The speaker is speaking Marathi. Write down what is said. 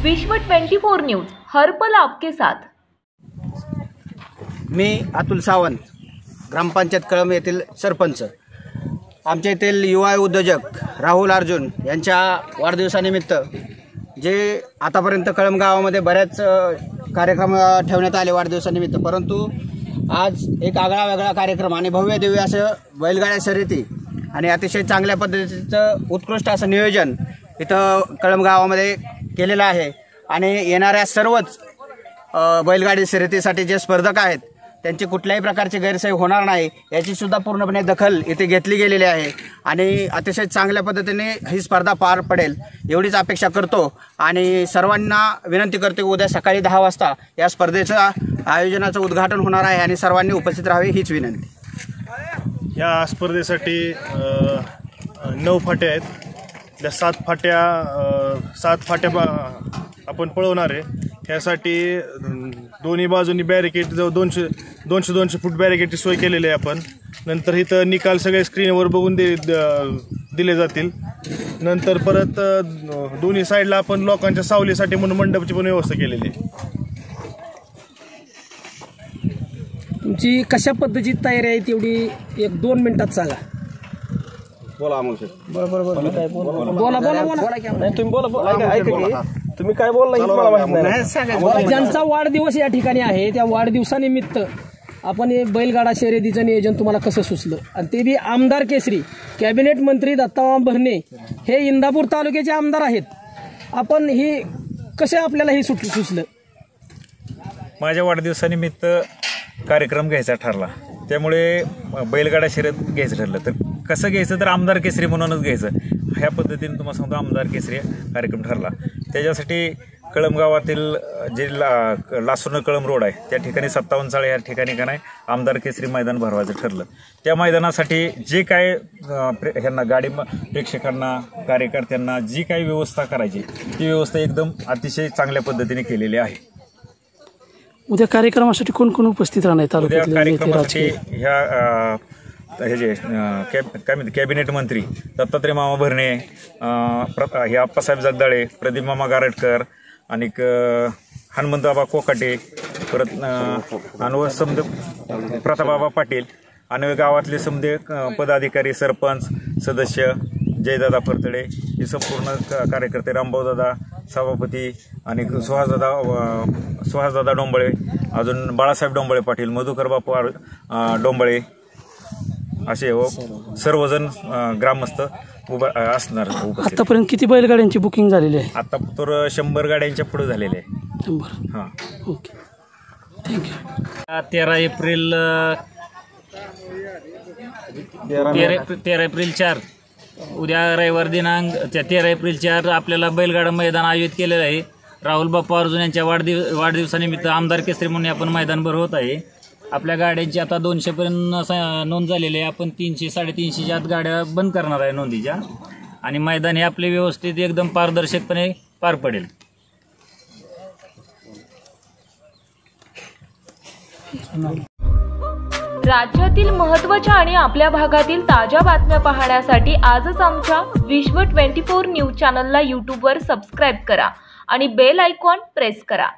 विश्व 24 न्यूज हर पल आपके साथ। मी अतुल सावंत, ग्रामपंचायत कळंब येथील सरपंच। आमच्या येथील युवा उद्योजक राहुल अर्जुन यांच्या वाढदिवसानिमित्त जे आतापर्यंत कळंब गावामध्ये बऱ्याच कार्यक्रम ठेवण्यात आले वाढदिवसानिमित्त, परंतु आज एक आगळा वेगळा कार्यक्रम आणि भव्य दिव्य असं बैलगाड्या शर्यती आणि अतिशय चांगल्या पद्धतीचं उत्कृष्ट असं नियोजन इथं कळंब गावामध्ये केलेलं आहे। आणि येणाऱ्या सर्वच बैलगाडी शर्यतीसाठी जे स्पर्धक आहेत त्यांची कुठल्याही प्रकारची गैरसोय होणार नाही याची सुद्धा पूर्णपणे दखल इथे घेतली गेलेली आहे आणि अतिशय चांगल्या पद्धतीने ही स्पर्धा पार पडेल एवढीच अपेक्षा करतो। आणि सर्वांना विनंती करतो की उद्या सकाळी 10 वाजता या स्पर्धेचं आयोजनाचं उद्घाटन होणार आहे आणि सर्वांनी उपस्थित राहावे हीच विनंती। या स्पर्धेसाठी 9 फाट्या आहेत। त्या 7 फाट्या आपण पळवणार आहे। यासाठी दोन्ही बाजूंनी बॅरिकेड जवळ 200 फूट बॅरिकेडची सोय केलेली आहे आपण। नंतर इथं निकाल सगळे स्क्रीनवर बघून दिले जातील। नंतर परत दोन्ही साईडला आपण लोकांच्या सावलीसाठी म्हणून मंडपची पण व्यवस्था केलेली आहे। तुमची कशा पद्धतीची तयारी आहे तेवढी 1-2 मिनिटात सांगा। बोला अमोल शेठ। बोला तुम्ही काय बोलला? ज्यांचा वाढदिवस या ठिकाणी आहे त्या वाढदिवसानिमित्त आपण हे बैलगाडा शर्यतीचं नियोजन तुम्हाला कसं सुचलं आणि ते बी आमदार केसरी कॅबिनेट मंत्री दत्ताराम भरणे हे इंदापूर तालुक्याचे आमदार आहेत। आपण ही कसं आपल्याला हे सुचलं? माझ्या वाढदिवसानिमित्त कार्यक्रम घ्यायचा ठरला, त्यामुळे बैलगाडा शर्यत घ्यायचं ठरलं। तर कसं घ्यायचं तर आमदार केसरी म्हणूनच घ्यायचं, ह्या पद्धतीने तुम्हाला सांगतो आमदार केसरी कार्यक्रम ठरला। त्याच्यासाठी कळंब गावातील जे लासूर कळंब रोड आहे त्या ठिकाणी 57 चाळे या ठिकाणी का नाही आमदार केसरी मैदान भरवायचं ठरलं। त्या मैदानासाठी जे काय ह्यांना गाडी प्रेक्षकांना कार्यकर्त्यांना जी काही व्यवस्था करायची ती व्यवस्था एकदम अतिशय चांगल्या पद्धतीने केलेली आहे। उद्या कार्यक्रमासाठी कोण कोण उपस्थित राहणार आहे? उद्या कार्यक्रमासाठी हे जे कॅबिनेट मंत्री दत्तात्रय मामा भरणे, हे आप्पासाहेब जगदाळे, प्रदीप मामा गारटकर आणि हनुमंतबाबा कोकाटे, परत आणि समद प्रतापबाबा पाटील आणि गावातले समदे पदाधिकारी, सरपंच, सदस्य, जयदादा फरतडे हे संपूर्ण कार्यकर्ते, रामभाऊदादा सभापती आणि सुहासदादा डोंबळे, अजून बाळासाहेब डोंबळे पाटील, मधुकर बापू डोंबळे असे सर्वजण ग्रामस्थ असणार उपस्थित। आतापर्यंत किती बैलगाड्यांची बुकिंग झालेली आहे? आता तर 100 गाड्यांच्या पुढे झालेले आहे। 100? हां, ओके, थँक्यू। 13 एप्रिल 4 उद्या रविवार दिनांक 13 एप्रिल 4 आपल्याला बैलगाडा मैदान आयोजित केलेलं आहे। राहुल बाप्पा अर्जुन यांच्या वाढदिवसानिमित्त आमदार केसरी म्हणून आपण मैदान भरवत आहे। आपल्या गाड्यांची आता 200 पर्यंत नोंद झालेली आहे। आपण 300-350च्या आत गाड्या बंद करणार आहे नोंदीच्या, आणि मैदान हे आपले व्यवस्थित एकदम पारदर्शकपणे पार पडेल। राज्यातील महत्त्वाच्या आणि आपल्या भागातील ताज्या बातम्या पाहण्यासाठी आजच आमच्या विश्व 24 न्यूज चॅनलला यूट्यूबवर सबस्क्राईब करा आणि बेल आयकॉन प्रेस करा।